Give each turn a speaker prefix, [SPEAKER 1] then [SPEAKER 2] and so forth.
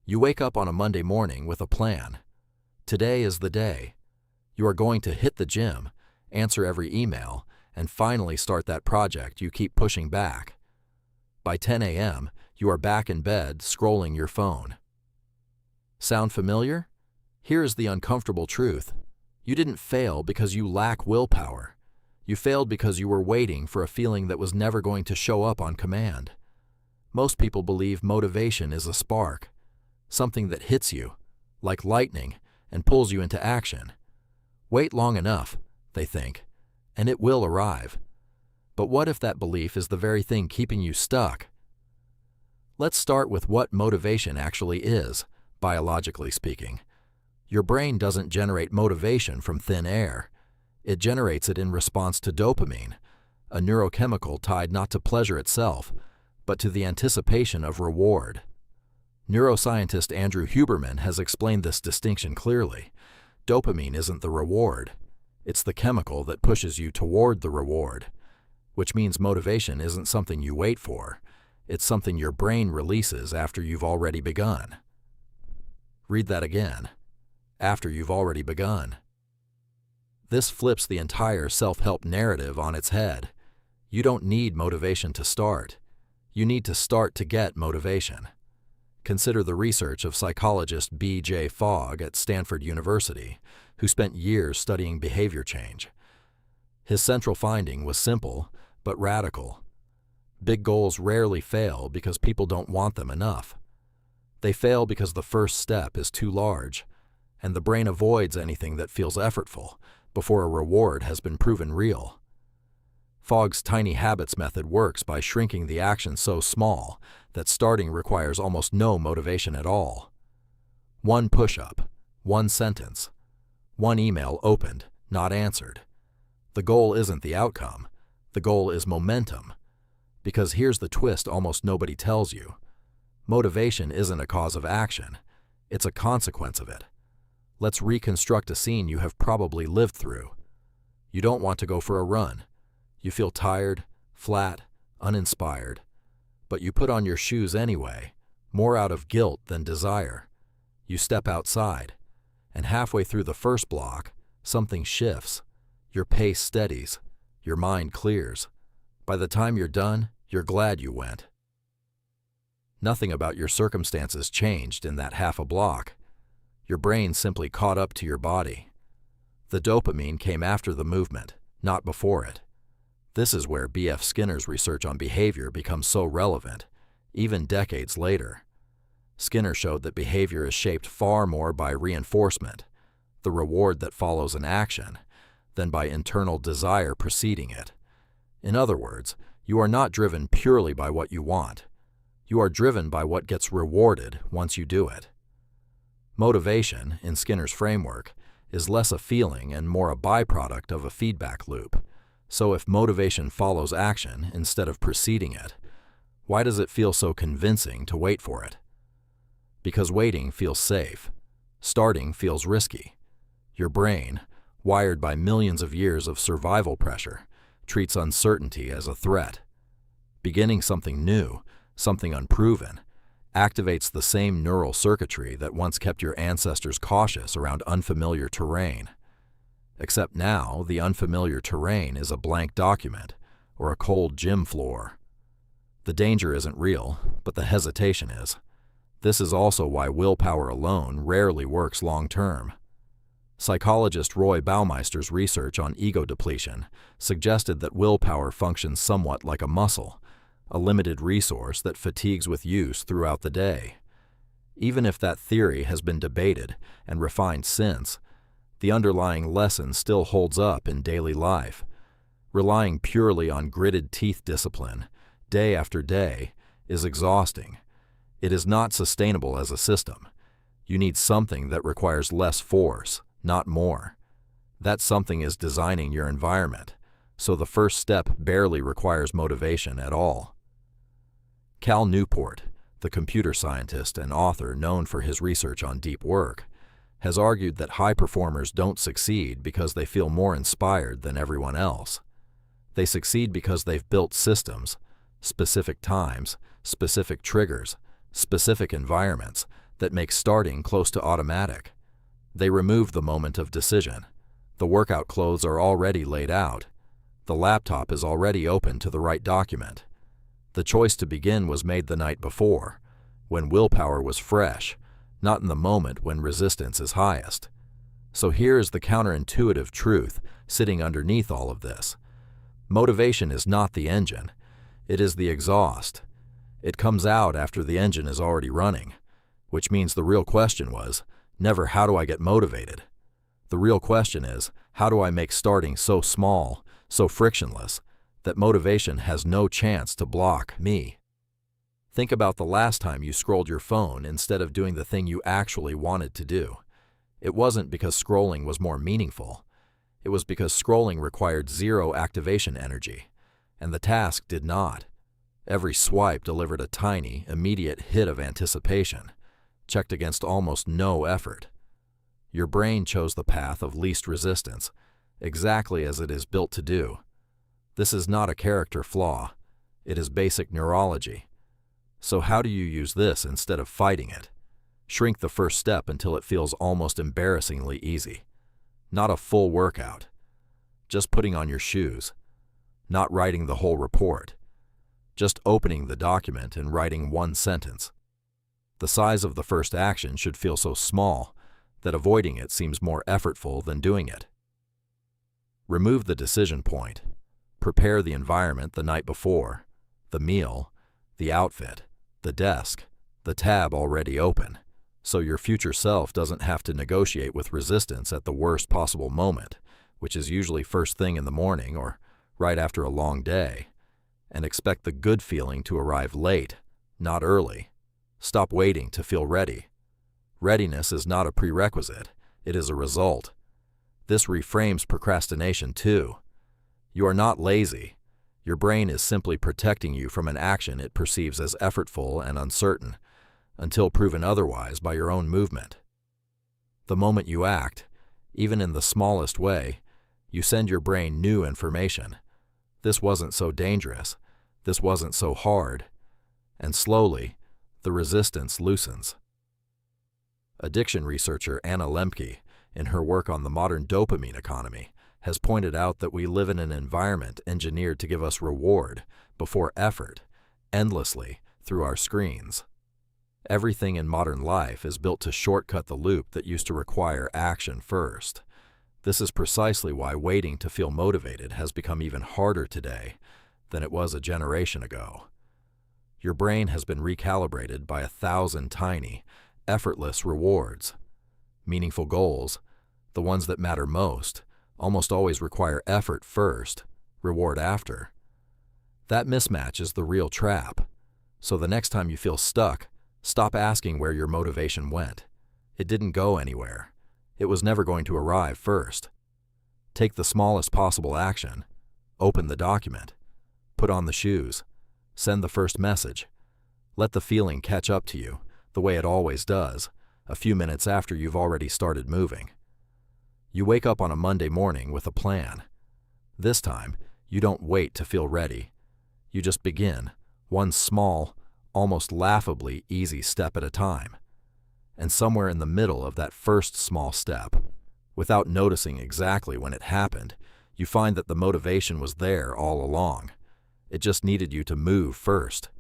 [SPEAKER 1] You wake up on a Monday morning with a plan. Today is the day. You are going to hit the gym, answer every email, and finally start that project you keep pushing back. By 10 a.m., you are back in bed scrolling your phone. Sound familiar? Here is the uncomfortable truth. You didn't fail because you lack willpower. You failed because you were waiting for a feeling that was never going to show up on command. Most people believe motivation is a spark, something that hits you, like lightning, and pulls you into action. Wait long enough, they think, and it will arrive. But what if that belief is the very thing keeping you stuck? Let's start with what motivation actually is, biologically speaking. Your brain doesn't generate motivation from thin air. It generates it in response to dopamine, a neurochemical tied not to pleasure itself, but to the anticipation of reward. Neuroscientist Andrew Huberman has explained this distinction clearly. Dopamine isn't the reward. It's the chemical that pushes you toward the reward, which means motivation isn't something you wait for. It's something your brain releases after you've already begun. Read that again. After you've already begun. This flips the entire self-help narrative on its head. You don't need motivation to start. You need to start to get motivation. Consider the research of psychologist B.J. Fogg at Stanford University, who spent years studying behavior change. His central finding was simple, but radical. Big goals rarely fail because people don't want them enough. They fail because the first step is too large, and the brain avoids anything that feels effortful before a reward has been proven real. Fogg's tiny habits method works by shrinking the action so small that starting requires almost no motivation at all. One push-up, one sentence, one email opened, not answered. The goal isn't the outcome. The goal is momentum. Because here's the twist almost nobody tells you. Motivation isn't a cause of action. It's a consequence of it. Let's reconstruct a scene you have probably lived through. You don't want to go for a run. You feel tired, flat, uninspired. But you put on your shoes anyway, more out of guilt than desire. You step outside, and halfway through the first block, something shifts. Your pace steadies. Your mind clears. By the time you're done, you're glad you went. Nothing about your circumstances changed in that half a block. Your brain simply caught up to your body. The dopamine came after the movement, not before it. This is where B.F. Skinner's research on behavior becomes so relevant, even decades later. Skinner showed that behavior is shaped far more by reinforcement, the reward that follows an action, than by internal desire preceding it. In other words, you are not driven purely by what you want. You are driven by what gets rewarded once you do it. Motivation, in Skinner's framework, is less a feeling and more a byproduct of a feedback loop. So if motivation follows action instead of preceding it, why does it feel so convincing to wait for it? Because waiting feels safe. Starting feels risky. Your brain, wired by millions of years of survival pressure, treats uncertainty as a threat. Beginning something new, something unproven, activates the same neural circuitry that once kept your ancestors cautious around unfamiliar terrain. Except now, the unfamiliar terrain is a blank document or a cold gym floor. The danger isn't real, but the hesitation is. This is also why willpower alone rarely works long-term. Psychologist Roy Baumeister's research on ego depletion suggested that willpower functions somewhat like a muscle, a limited resource that fatigues with use throughout the day. Even if that theory has been debated and refined since, the underlying lesson still holds up in daily life. Relying purely on gritted teeth discipline, day after day, is exhausting. It is not sustainable as a system. You need something that requires less force, not more. That something is designing your environment, so the first step barely requires motivation at all. Cal Newport, the computer scientist and author known for his research on deep work, has argued that high performers don't succeed because they feel more inspired than everyone else. They succeed because they've built systems, specific times, specific triggers, specific environments that make starting close to automatic. They remove the moment of decision. The workout clothes are already laid out. The laptop is already open to the right document. The choice to begin was made the night before, when willpower was fresh, not in the moment when resistance is highest. So here is the counterintuitive truth sitting underneath all of this. Motivation is not the engine. It is the exhaust. It comes out after the engine is already running, which means the real question was never how do I get motivated? The real question is how do I make starting so small, so frictionless, that motivation has no chance to block me? Think about the last time you scrolled your phone instead of doing the thing you actually wanted to do. It wasn't because scrolling was more meaningful. It was because scrolling required zero activation energy, and the task did not. Every swipe delivered a tiny, immediate hit of anticipation, checked against almost no effort. Your brain chose the path of least resistance, exactly as it is built to do. This is not a character flaw. It is basic neurology. So how do you use this instead of fighting it? Shrink the first step until it feels almost embarrassingly easy. Not a full workout. Just putting on your shoes. Not writing the whole report. Just opening the document and writing one sentence. The size of the first action should feel so small that avoiding it seems more effortful than doing it. Remove the decision point. Prepare the environment the night before, the meal, the outfit, the desk, the tab already open, so your future self doesn't have to negotiate with resistance at the worst possible moment, which is usually first thing in the morning or right after a long day, and expect the good feeling to arrive late, not early. Stop waiting to feel ready. Readiness is not a prerequisite, it is a result. This reframes procrastination too. You are not lazy. Your brain is simply protecting you from an action it perceives as effortful and uncertain, until proven otherwise by your own movement. The moment you act, even in the smallest way, you send your brain new information. This wasn't so dangerous. This wasn't so hard. And slowly, the resistance loosens. Addiction researcher Anna Lembke, in her work on the modern dopamine economy, has pointed out that we live in an environment engineered to give us reward before effort, endlessly, through our screens. Everything in modern life is built to shortcut the loop that used to require action first. This is precisely why waiting to feel motivated has become even harder today than it was a generation ago. Your brain has been recalibrated by 1,000 tiny, effortless rewards. Meaningful goals, the ones that matter most, almost always require effort first, reward after. That mismatch is the real trap. So the next time you feel stuck, stop asking where your motivation went. It didn't go anywhere. It was never going to arrive first. Take the smallest possible action. Open the document. Put on the shoes. Send the first message. Let the feeling catch up to you, the way it always does, a few minutes after you've already started moving. You wake up on a Monday morning with a plan. This time, you don't wait to feel ready. You just begin, one small, almost laughably easy step at a time. And somewhere in the middle of that first small step, without noticing exactly when it happened, you find that the motivation was there all along. It just needed you to move first.